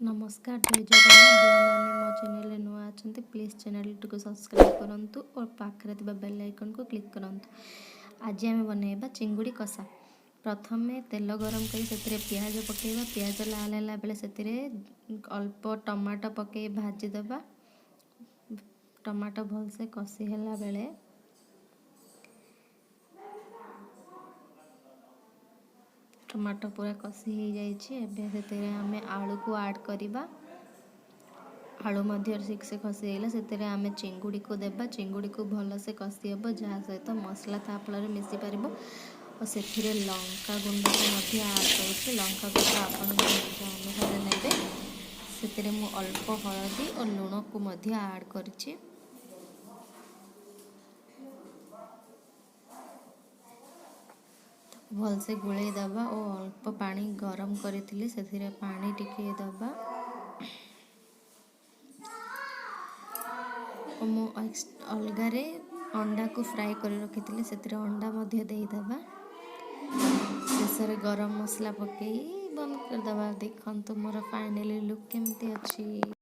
नमस्कार जय जगन्नाथ जो मैंने मो चैनल नुआ अच्छा प्लीज चैनल टी सब्सक्राइब करूँ और पाखे बेल आइकन को क्लिक करूँ। आज आम बनइबा चिंगुड़ी कषा। प्रथम तेल गरम कर पियाज पकेबा। पियाज लाल है बेले से अल्प टमाटो पकई भाजीदबा। टमाटो भलसे कषी है बेले टमाटो पूरा कषी हो जाए आम आलू को ऐड करवा। आलू ठीक से कषी है आम चिंगुड़ी को देवा। चिंगुड़ी को भलसे कषी हे जहाँ सहित मसला ता फल मिसी पार और से लंका गुंड को ऐड कर लंका गुंड आपण अनुसार ने से मु अल्प हलदी और लुण को ऐड कर भलसे गोले दबा और अल्प पानी गरम करी से पानी टिके दबा। मु अलगारे अंडा को फ्राए कर रखी से अंडा देदबा। शेष गरम मसला पकई बंद करदे। देखो मोर फाइनली लुक केमती अच्छी।